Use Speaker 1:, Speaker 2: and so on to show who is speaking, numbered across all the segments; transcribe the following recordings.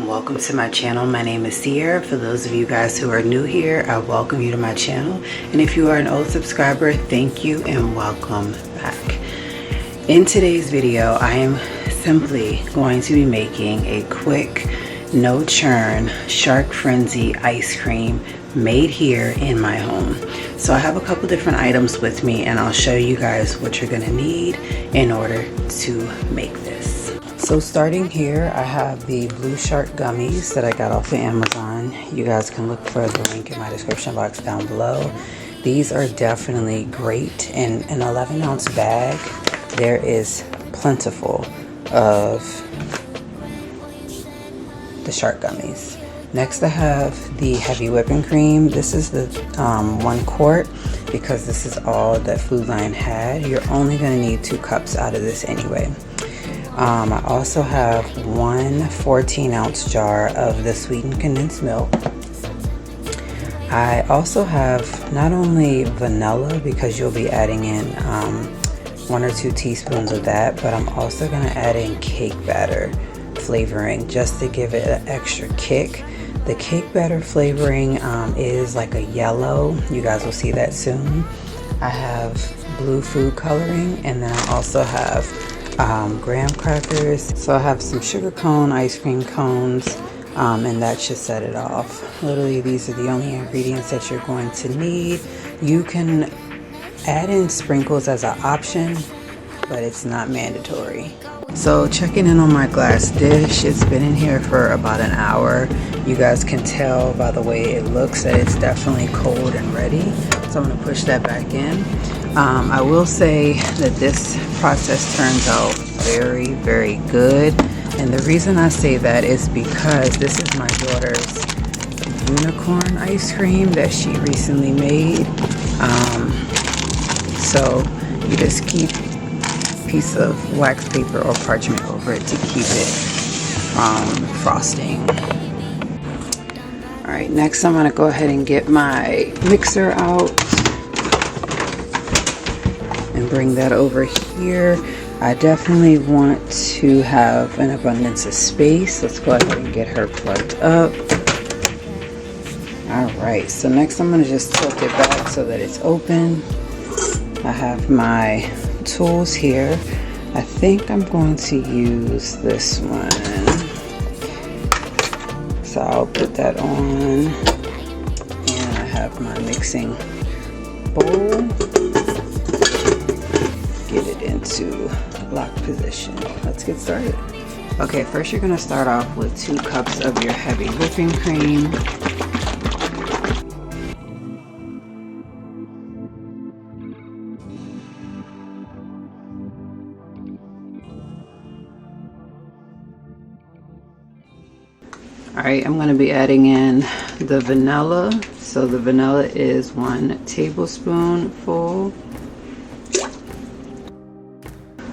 Speaker 1: and welcome to my channel. My name is Sierra. For those of you guys who are new here, I welcome you to my channel, and if you are an old subscriber, thank you and welcome back. In today's video, I am simply going to be making a quick no churn shark frenzy ice cream made here in my home. So I have a couple different items with me, and I'll show you guys what you're gonna need in order to make this. So starting here, I have the blue shark gummies that I got off of Amazon. You guys can look for the link in my description box down below. These are definitely great. In an 11-ounce bag, there is plentiful of the shark gummies. Next, I have the heavy whipping cream. This is the 1 quart because this is all that Food Lion had. You're only going to need 2 cups out of this anyway. I also have 1 14-ounce jar of the sweetened condensed milk. I also have not only vanilla, because you'll be adding in 1 or 2 teaspoons of that, but I'm also going to add in cake batter flavoring just to give it an extra kick. The cake batter flavoring is like a yellow. You guys will see that soon. I have blue food coloring, and then I also have graham crackers. So I have some sugar cone ice cream cones, and that should set it off. Literally, these are the only ingredients that you're going to need. You can add in sprinkles as an option, but it's not mandatory. So checking in on my glass dish, it's been in here for about an hour. You guys can tell by the way it looks that it's definitely cold and ready. So I'm going to push that back in. I will say that this process turns out very, very good. And the reason I say that is because this is my daughter's unicorn ice cream that she recently made. So you just keep a piece of wax paper or parchment over it to keep it from frosting. Alright, next I'm going to go ahead and get my mixer out and bring that over here. I definitely want to have an abundance of space. Let's go ahead and get her plugged up. Alright, so next I'm going to just tilt it back so that it's open. I have my tools here. I think I'm going to use this one. So I'll put that on. And I have my mixing bowl. Get it into lock position. Let's get started. Okay, first you're going to start off with 2 cups of your heavy whipping cream. Alright, I'm going to be adding in the vanilla. So the vanilla is 1 tablespoonful.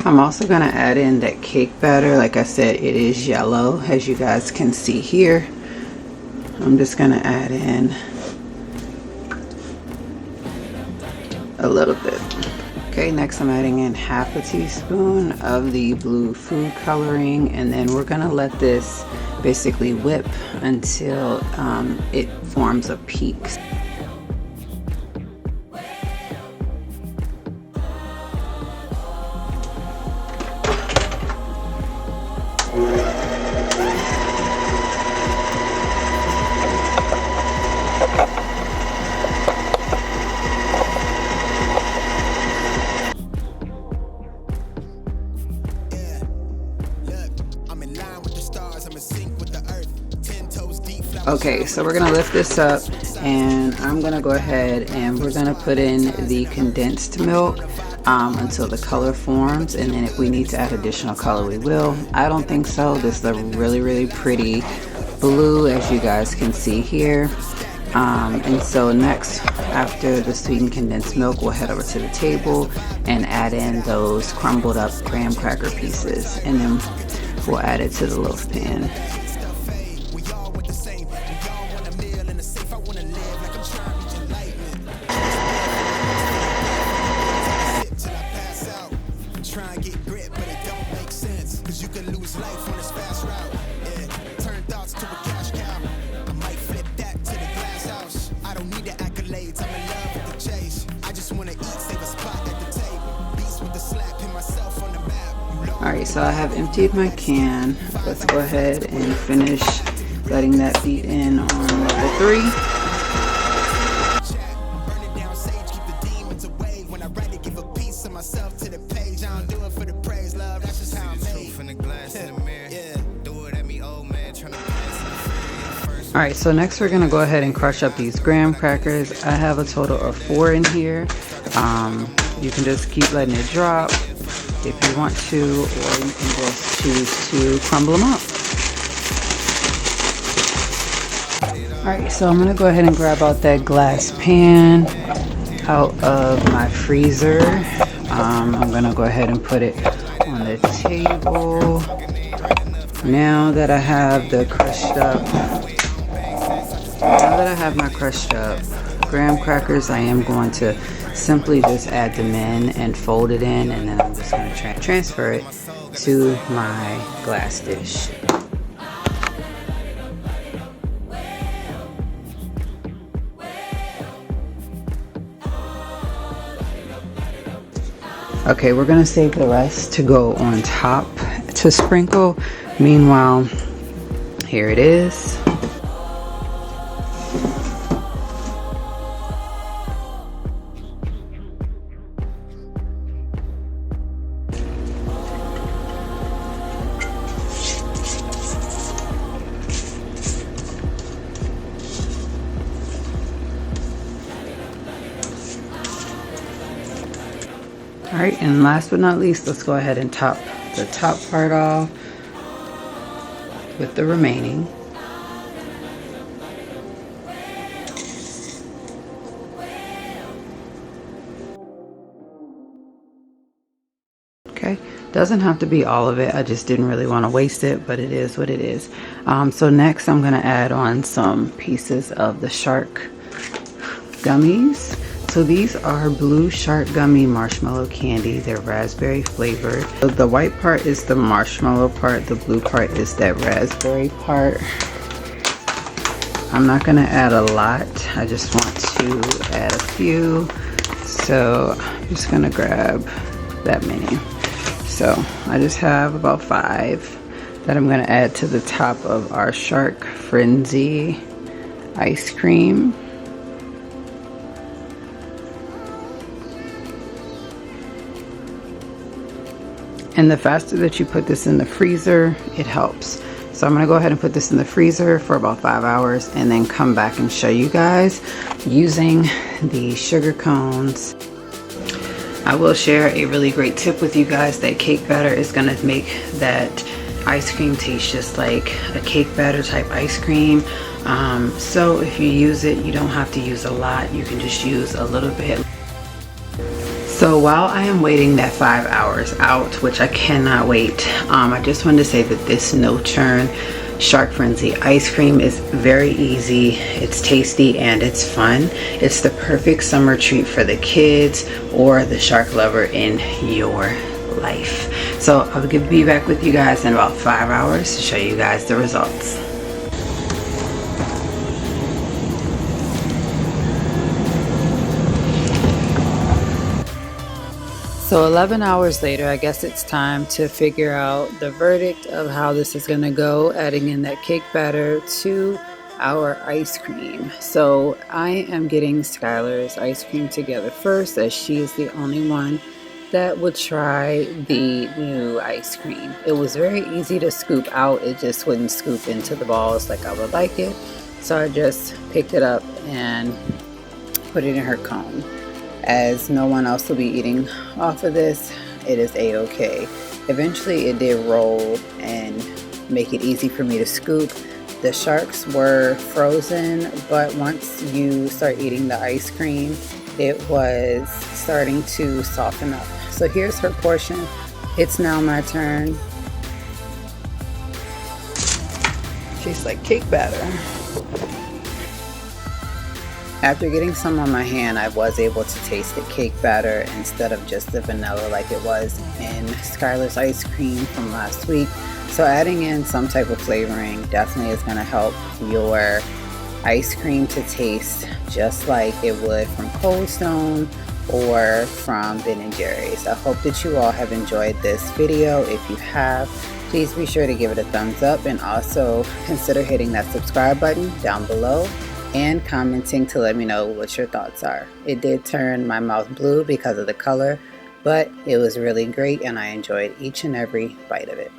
Speaker 1: I'm also going to add in that cake batter. Like I said, it is yellow, as you guys can see here. I'm just going to add in a little bit. Okay, next I'm adding in 1/2 teaspoon of the blue food coloring, and then we're going to let this basically whip until it forms a peak. Okay, so we're gonna lift this up, and I'm gonna go ahead and we're gonna put in the condensed milk until the color forms, and then if we need to add additional color, we will. I don't think so. This is a really, really pretty blue, as you guys can see here. And so next, after the sweetened condensed milk, we'll head over to the table and add in those crumbled up graham cracker pieces, and then we'll add it to the loaf pan.
Speaker 2: Try and get grit, but it don't make sense, cause you can lose life on this fast route. Yeah. Turn thoughts to
Speaker 1: Alright, so I have emptied my can. Let's go ahead and finish letting that beat in on level 3. Alright, so next we're going to go ahead and crush up these graham crackers. I have a total of 4 in here. You can just keep letting it drop if you want to, or you can just choose to crumble them up. Alright, so I'm going to go ahead and grab out that glass pan out of my freezer. I'm going to go ahead and put it on the table. Now that I have the crushed up, my crushed up graham crackers, I am going to simply just add them in and fold it in, and then I'm just going to transfer it to my glass dish. Okay, we're going to save the rest to go on top to sprinkle. Meanwhile, here it is. Alright, and last but not least, let's go ahead and top the top part off with the remaining. Okay, doesn't have to be all of it. I just didn't really want to waste it, but it is what it is. So next I'm going to add on some pieces of the shark gummies. So these are blue shark gummy marshmallow candy. They're raspberry flavored. So the white part is the marshmallow part. The blue part is that raspberry part. I'm not going to add a lot. I just want to add a few. So I'm just going to grab that many. So I just have about 5 that I'm going to add to the top of our Shark Frenzy ice cream. And the faster that you put this in the freezer, it helps. So I'm going to go ahead and put this in the freezer for about 5 hours and then come back and show you guys using the sugar cones. I will share a really great tip with you guys. That cake batter is going to make that ice cream taste just like a cake batter type ice cream. So if you use it, you don't have to use a lot. You can just use a little bit. So while I am waiting that 5 hours out, which I cannot wait, I just wanted to say that this no churn Shark Frenzy ice cream is very easy, it's tasty, and it's fun. It's the perfect summer treat for the kids or the shark lover in your life. So I'll be back with you guys in about 5 hours to show you guys the results. So 11 hours later, I guess it's time to figure out the verdict of how this is going to go, adding in that cake batter to our ice cream. So I am getting Skylar's ice cream together first, as she is the only one that would try the new ice cream. It was very easy to scoop out, it just wouldn't scoop into the balls like I would like it. So I just picked it up and put it in her cone. As no one else will be eating off of this, it is a-okay. Eventually it did roll and make it easy for me to scoop. The sharks were frozen, but once you start eating the ice cream, it was starting to soften up. So here's her portion. It's now my turn. Tastes like cake batter. After getting some on my hand, I was able to taste the cake batter instead of just the vanilla like it was in Skylar's ice cream from last week. So adding in some type of flavoring definitely is going to help your ice cream to taste just like it would from Cold Stone or from Ben & Jerry's. I hope that you all have enjoyed this video. If you have, please be sure to give it a thumbs up and also consider hitting that subscribe button down below and commenting to let me know what your thoughts are. It did turn my mouth blue because of the color, but it was really great and I enjoyed each and every bite of it.